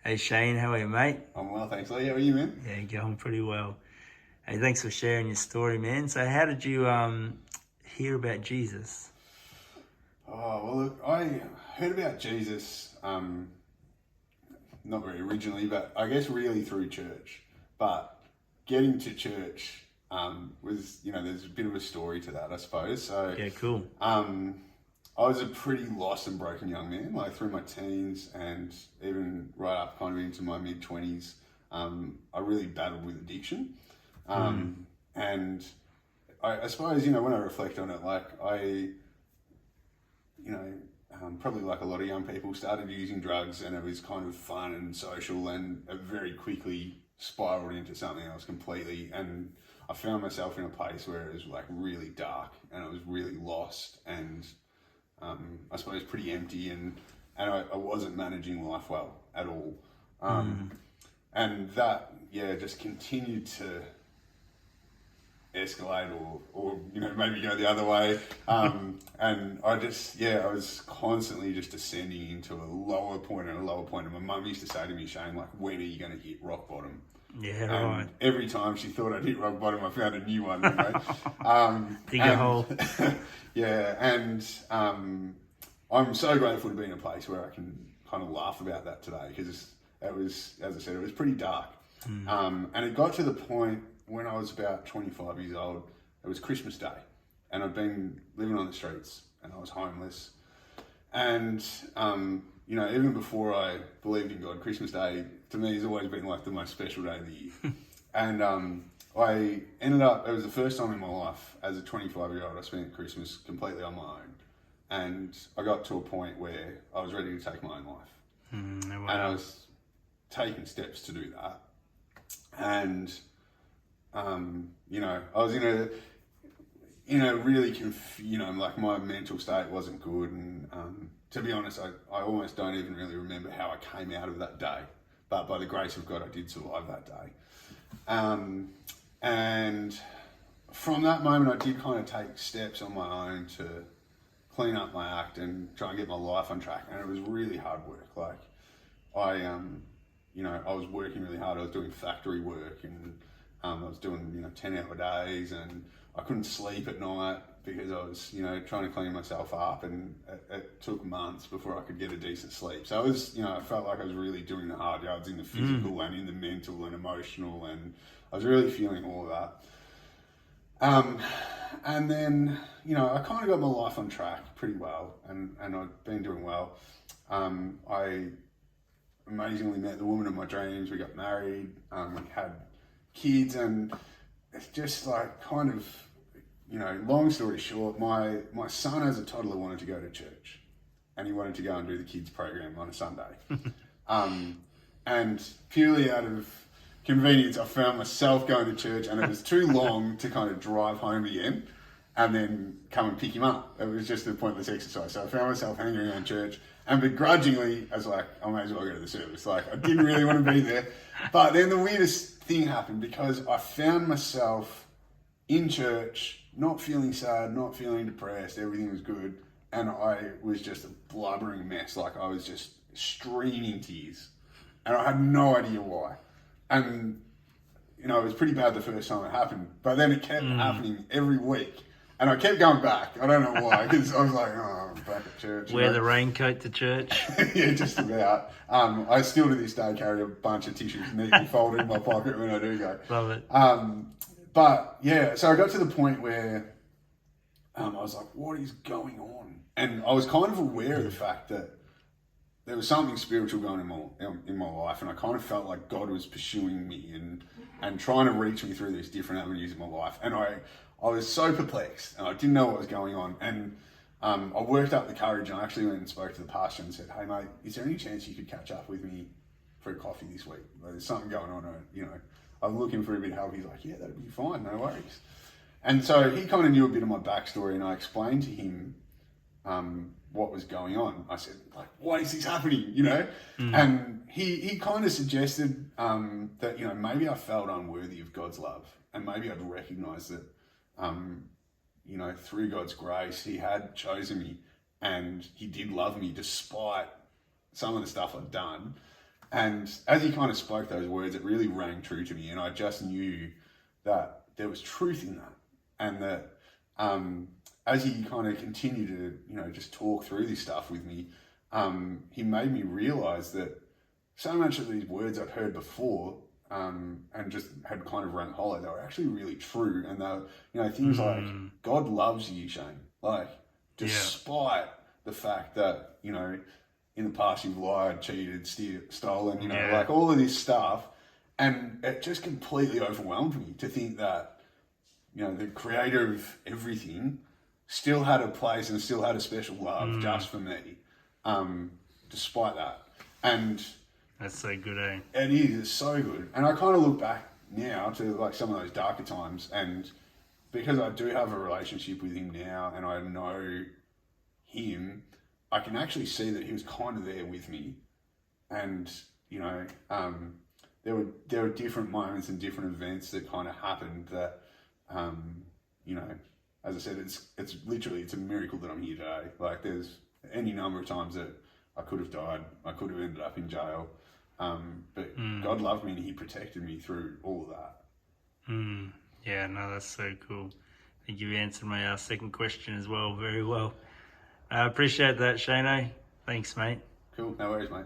Hey Shane, how are you, mate? I'm well, thanks, Lee. How are you, man? Yeah, going pretty well. Hey, thanks for sharing your story, man. So, how did you hear about Jesus? Oh, well, look, I heard about Jesus, not very originally, but I guess really through church. But getting to church was, there's a bit of a story to that, I suppose. So, Yeah, cool. I was a pretty lost and broken young man, like through my teens and even right up kind of into my mid-20s. I really battled with addiction. And I suppose, when I reflect on it, probably like a lot of young people, started using drugs and it was kind of fun and social, and it very quickly spiraled into something else completely. And I found myself in a place where it was like really dark and I was really lost and I suppose pretty empty, and I wasn't managing life well at all. And that, just continued to escalate or maybe go the other way. And I was constantly just descending into a lower point and a lower point. And my mum used to say to me, Shane, like, when are you going to hit rock bottom? Yeah, And right. every time she thought I'd hit rock bottom, I found a new one. Dig a hole. I'm so grateful to be in a place where I can kind of laugh about that today, because it was, as I said, it was pretty dark. And it got to the point when I was about 25 years old. It was Christmas Day, and I'd been living on the streets, and I was homeless. And even before I believed in God, Christmas Day to me has always been like the most special day of the year. And I ended up, it was the first time in my life as a 25-year-old I spent Christmas completely on my own. And I got to a point where I was ready to take my own life. Wow. And I was taking steps to do that. And, I was in a really, like my mental state wasn't good. And to be honest, I almost don't even really remember how I came out of that day. But by the grace of God, I did survive that day. And from that moment, I did kind of take steps on my own to clean up my act and try and get my life on track. And it was really hard work. Like I was working really hard. I was doing factory work, and I was doing 10-hour days, and I couldn't sleep at night because I was trying to clean myself up, and it took months before I could get a decent sleep. So I felt like I was really doing the hard yards in the physical and in the mental and emotional, and I was really feeling all of that. And then I kind of got my life on track pretty well, and I've been doing well. I amazingly met the woman of my dreams. We got married, we had kids, and it's just like kind of, long story short, my son as a toddler wanted to go to church, and he wanted to go and do the kids program on a Sunday. And purely out of convenience, I found myself going to church, and it was too long to kind of drive home again and then come and pick him up. It was just a pointless exercise. So I found myself hanging around church, and begrudgingly, I was like, I may as well go to the service. Like, I didn't really want to be there. But then the weirdest thing happened, because I found myself in church, not feeling sad, not feeling depressed, everything was good, and I was just a blubbering mess. Like, I was just streaming tears, and I had no idea why. And, it was pretty bad the first time it happened, but then it kept happening every week. And I kept going back. I don't know why, because I was like, oh, I'm back at church. Wear the raincoat to church. Yeah, just about. I still to this day carry a bunch of tissues neatly folded in my pocket when I do go. Love it. But yeah, so I got to the point where I was like, what is going on? And I was kind of aware of the fact that there was something spiritual going on in my life, and I kind of felt like God was pursuing me and trying to reach me through these different avenues in my life. And I was so perplexed, and I didn't know what was going on. And I worked up the courage, and I actually went and spoke to the pastor and said, hey mate, is there any chance you could catch up with me for a coffee this week? There's something going on, I'm looking for a bit of help. He's like, yeah, that'd be fine, no worries. And so he kind of knew a bit of my backstory, and I explained to him what was going on. I said, like, why is this happening, And he kind of suggested that, maybe I felt unworthy of God's love, and maybe I'd recognised that, through God's grace, he had chosen me, and he did love me despite some of the stuff I'd done. And as he kind of spoke those words, it really rang true to me, and I just knew that there was truth in that, and that as he kind of continued to, you know, just talk through this stuff with me, he made me realize that so much of these words I'd heard before, and just had kind of rang hollow, they were actually really true, and they were, you know, things like God loves you, Shane, like despite the fact that, you know, in the past you've lied, cheated, stolen, you know, like all of this stuff. And it just completely overwhelmed me to think that, you know, the creator of everything still had a place and still had a special love just for me, despite that. And that's so good, eh? it is, it's so good. And I kind of look back now to like some of those darker times, and because I do have a relationship with him now and I know him, I can actually see that he was kind of there with me, and you know, there were different moments and different events that kind of happened that, you know, as I said, it's literally, it's a miracle that I'm here today. Like there's any number of times that I could have died, I could have ended up in jail, but God loved me and He protected me through all of that. Yeah, no, that's so cool. I think you answered my second question as well very well. I appreciate that, Shano. Thanks, mate. Cool, no worries, mate.